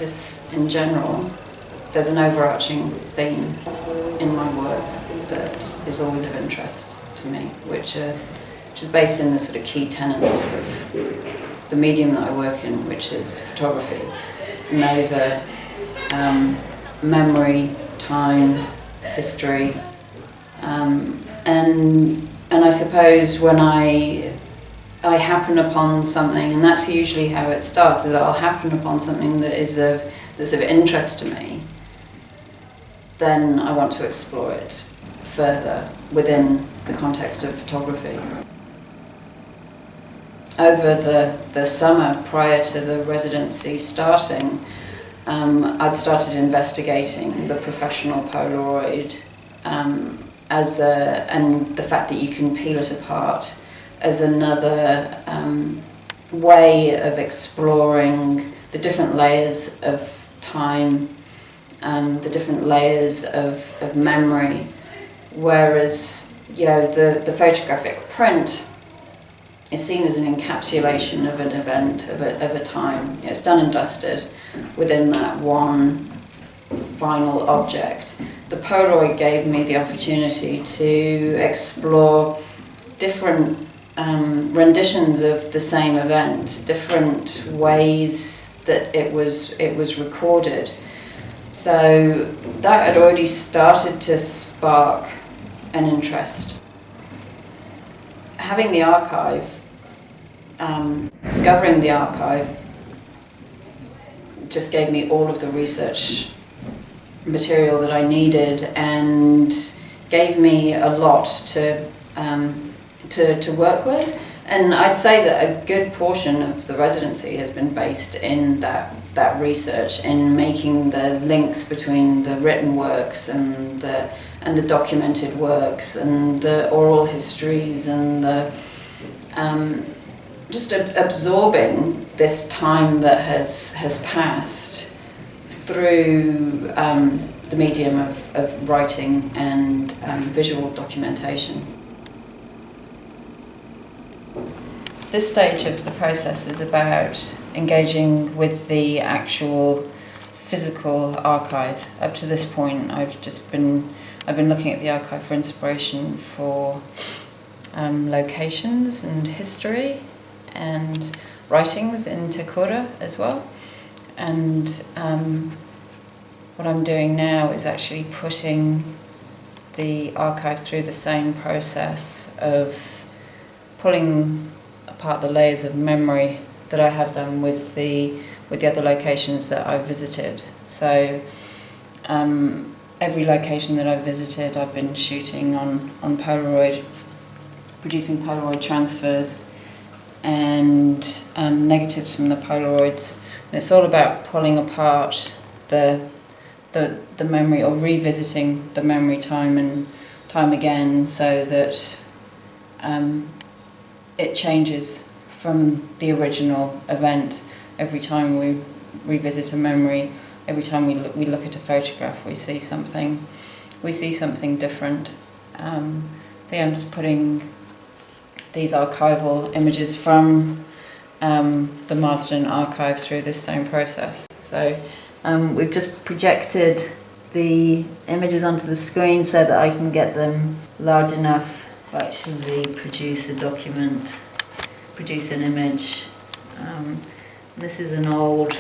practice in general, there's an overarching theme in my work that is always of interest to me, which is based in the sort of key tenets of the medium that I work in, which is photography. And those are memory, time, history, and I suppose when I happen upon something, and that's usually how it starts, is that I'll happen upon something that's of interest to me, then I want to explore it further within the context of photography. Over the summer prior to the residency starting, I'd started investigating the professional Polaroid and the fact that you can peel it apart as another way of exploring the different layers of time, the different layers of memory, whereas the photographic print is seen as an encapsulation of an event, of a time. It's done and dusted within that one final object. The Polaroid gave me the opportunity to explore different renditions of the same event, different ways that it was recorded. So that had already started to spark an interest. Having the archive, discovering the archive, just gave me all of the research material that I needed and gave me a lot to work with. And I'd say that a good portion of the residency has been based in that research, in making the links between the written works and the documented works and the oral histories and the just absorbing this time that has passed through the medium of writing and visual documentation. This stage of the process is about engaging with the actual physical archive. Up to this point, I've been looking at the archive for inspiration for locations and history and writings in Takura as well. And what I'm doing now is actually putting the archive through the same process of pulling apart the layers of memory that I have done with the other locations that I've visited. So every location that I've visited, I've been shooting on Polaroid, producing Polaroid transfers and negatives from the Polaroids. And it's all about pulling apart the memory, or revisiting the memory time and time again, so that it changes from the original event. Every time we revisit a memory, every time we look at a photograph, we see something different. So yeah, I'm just putting these archival images from the Marsden archive through this same process. So we've just projected the images onto the screen so that I can get them large enough to actually produce a document, produce an image. This is an old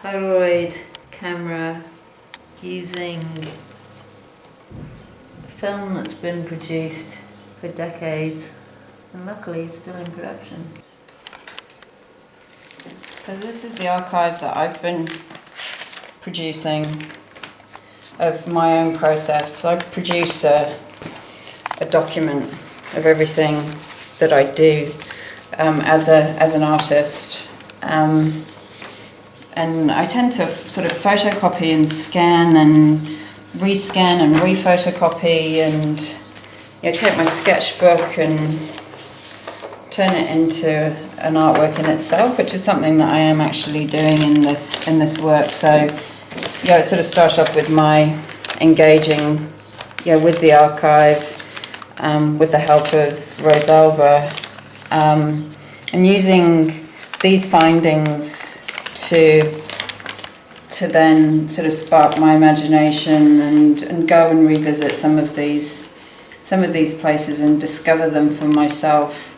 Polaroid camera using film that's been produced for decades and luckily is still in production. So this is the archive that I've been producing of my own process. So I produce a document of everything that I do as an artist, and I tend to sort of photocopy and scan and rescan and rephotocopy, and take my sketchbook and turn it into an artwork in itself, which is something that I am actually doing in this work. So it sort of starts off with my engaging with the archive with the help of Rosalba, and using these findings to to then sort of spark my imagination and go and revisit some of these places and discover them for myself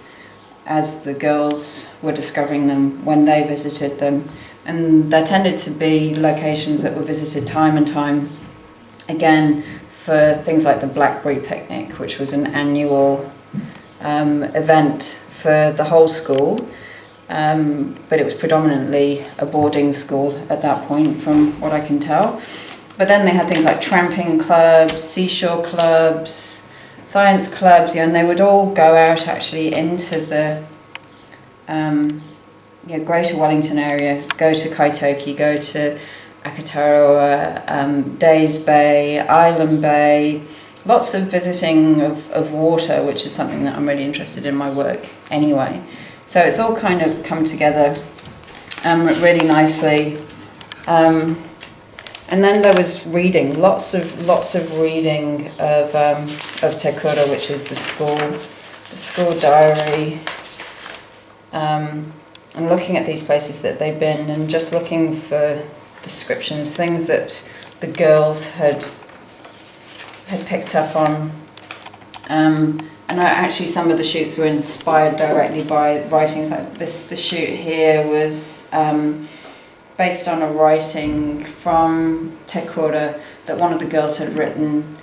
as the girls were discovering them when they visited them. And there tended to be locations that were visited time and time again for things like the Blackberry Picnic, which was an annual event for the whole school. But it was predominantly a boarding school at that point, from what I can tell. But then they had things like tramping clubs, seashore clubs, science clubs, and they would all go out actually into the Greater Wellington area, go to Kaitoke, go to Akataroa, Days Bay, Island Bay, lots of visiting of water, which is something that I'm really interested in my work anyway. So it's all kind of come together really nicely. And then there was reading, lots of reading of Te Kura, which is the school diary, and looking at these places that they've been and just looking for descriptions, things that the girls had picked up on. And actually some of the shoots were inspired directly by writings like this. The shoot here was based on a writing from Te Kura that one of the girls had written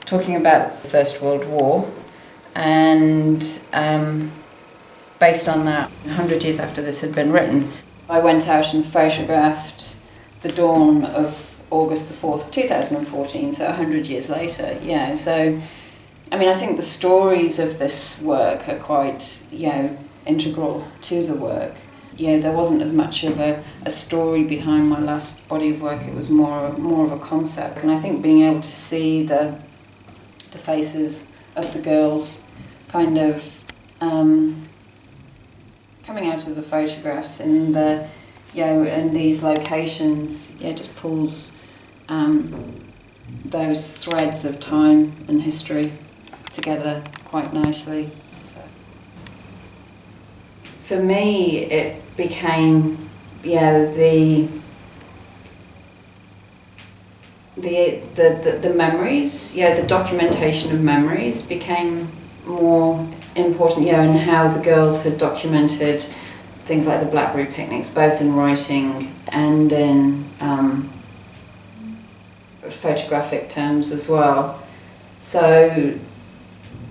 talking about the First World War, and based on that, 100 years after this had been written, I went out and photographed the dawn of August the 4th, 2014, so 100 years later. Yeah, so I mean, I think the stories of this work are quite, integral to the work. There wasn't as much of a story behind my last body of work. It was more of a concept. And I think being able to see the faces of the girls kind of coming out of the photographs in the in these locations, just pulls those threads of time and history together quite nicely. For me, it became the memories, the documentation of memories became more important, and how the girls had documented things like the Blackberry picnics, both in writing and in photographic terms as well. So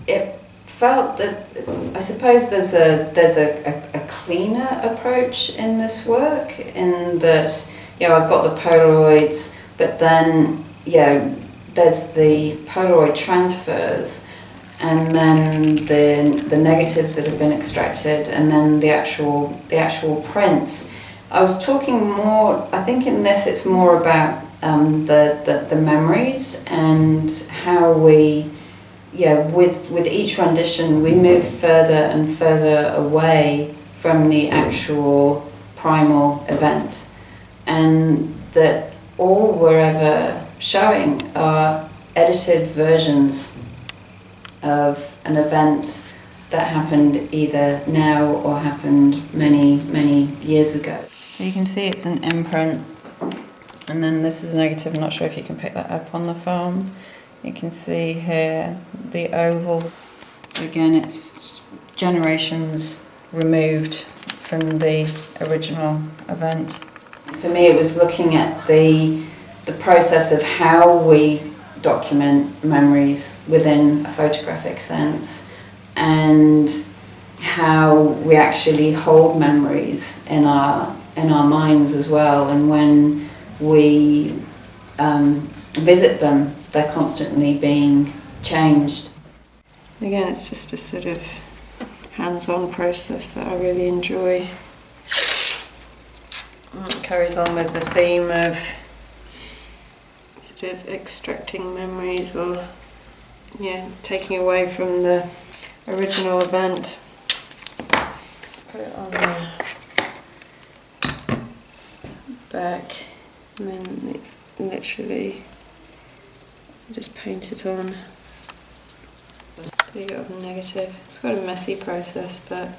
it felt that, I suppose there's a cleaner approach in this work, in that I've got the Polaroids, but then there's the Polaroid transfers, and then the negatives that have been extracted, and then the actual prints. I was talking more, I think in this it's more about the memories, and how we with each rendition we move further and further away from the actual primal event, and that all we're ever showing are edited versions of an event that happened either now or happened many years ago. So you can see it's an imprint, and then this is a negative. I'm not sure if you can pick that up on the film. You can see here the ovals. Again, it's generations removed from the original event. For me, it was looking at the process of how we document memories within a photographic sense, and how we actually hold memories in our minds as well. And when we visit them, they're constantly being changed. Again, it's just a sort of hands-on process that I really enjoy. It carries on with the theme of sort of extracting memories, or taking away from the original event. Put it on the back, and then it's literally just paint it on. Big of a negative. It's quite a messy process, but I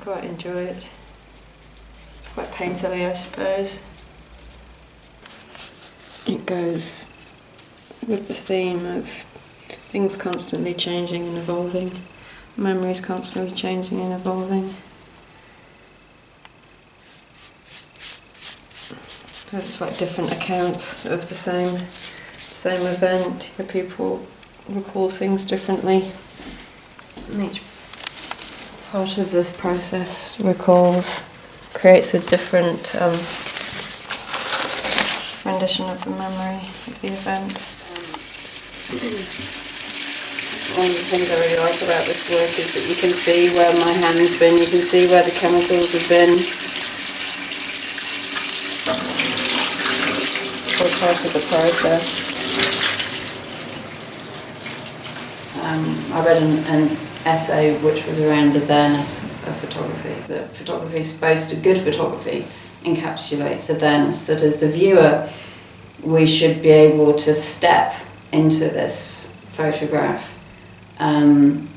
quite enjoy it. It's quite painterly, I suppose. it goes with the theme of things constantly changing and evolving, memories constantly changing and evolving. So it's like different accounts of the same event. People recall things differently. And each part of this process creates a different rendition of the memory of the event. One of the things I really like about this work is that you can see where my hand's been, you can see where the chemicals have been. All part of the process. I read an essay which was around the there-ness of photography. That photography is supposed to, good photography encapsulates a there-ness, that as the viewer we should be able to step into this photograph and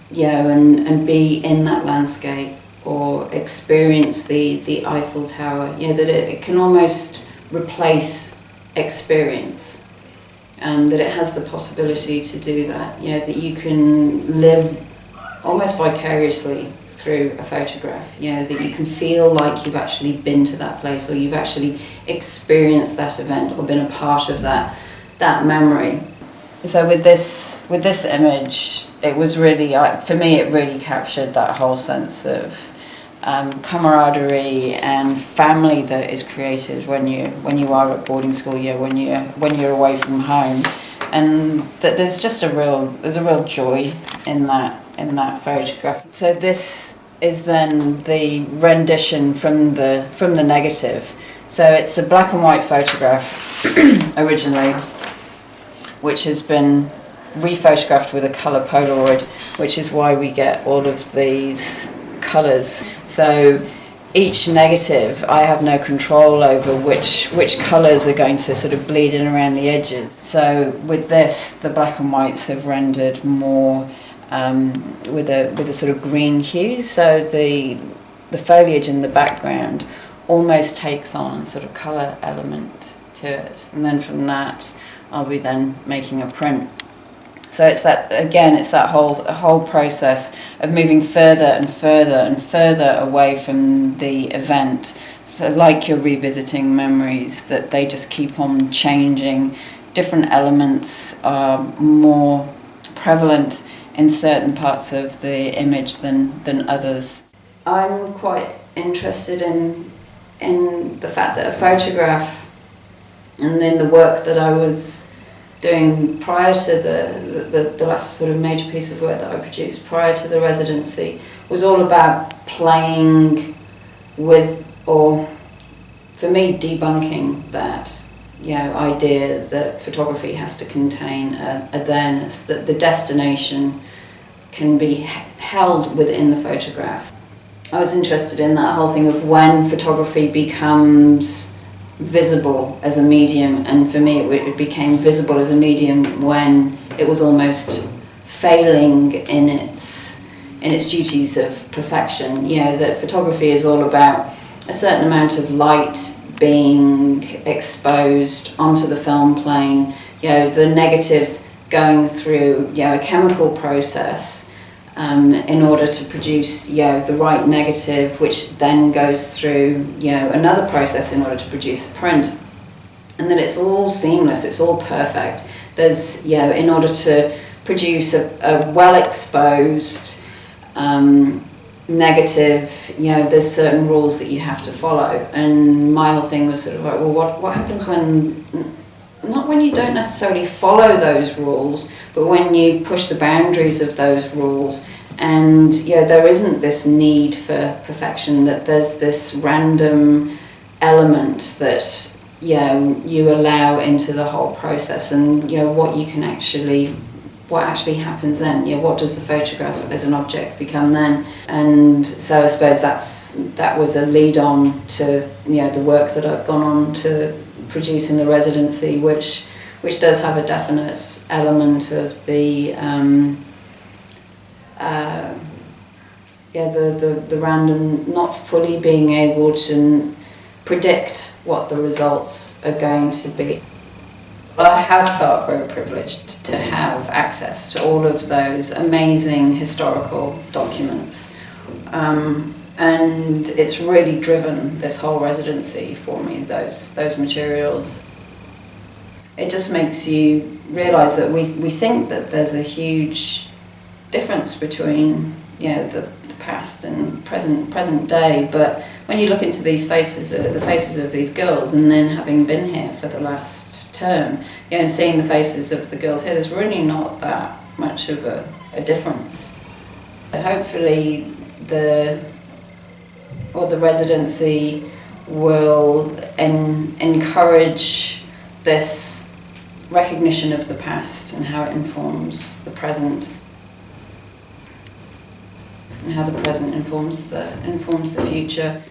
be in that landscape or experience the Eiffel Tower, that it can almost replace experience. That it has the possibility to do that, that you can live almost vicariously through a photograph, that you can feel like you've actually been to that place or you've actually experienced that event or been a part of that memory. So with this image, it was really, for me, it really captured that whole sense of camaraderie and family that is created when you are at boarding school, when you're away from home, and that there's just a real joy in that photograph. So this is then the rendition from the negative. So it's a black and white photograph originally, which has been rephotographed with a colour Polaroid, which is why we get all of these colours. So each negative, I have no control over which colours are going to sort of bleed in around the edges. So with this, the black and whites have rendered more with a sort of green hue. So the foliage in the background almost takes on a sort of colour element to it, and then from that, I'll be then making a print. So it's that whole process of moving further and further and further away from the event. So like you're revisiting memories, that they just keep on changing. Different elements are more prevalent in certain parts of the image than others. I'm quite interested in the fact that a photograph, and then the work that I was doing prior to the last sort of major piece of work that I produced prior to the residency, was all about playing with, or for me, debunking that idea that photography has to contain a there-ness, that the destination can be held within the photograph. I was interested in that whole thing of when photography becomes visible as a medium, and for me it became visible as a medium when it was almost failing in its duties of perfection. That photography is all about a certain amount of light being exposed onto the film plane, the negatives going through a chemical process in order to produce the right negative, which then goes through another process in order to produce a print, and that it's all seamless, it's all perfect. There's in order to produce a well exposed negative, there's certain rules that you have to follow, and my whole thing was sort of like, well, what happens when, not when you don't necessarily follow those rules, but when you push the boundaries of those rules, and there isn't this need for perfection, that there's this random element that you allow into the whole process, and what actually happens then, what does the photograph as an object become then. And so I suppose that was a lead on to the work that I've gone on to produce in the residency, which does have a definite element of the random, not fully being able to predict what the results are going to be. I have felt very privileged to have access to all of those amazing historical documents. And it's really driven this whole residency for me, those materials. It just makes you realise that we think that there's a huge difference between the past and present day, but when you look into these faces, the faces of these girls, and then having been here for the last term, and seeing the faces of the girls here, there's really not that much of a difference. Hopefully the residency will encourage this recognition of the past and how it informs the present, and how the present informs the future.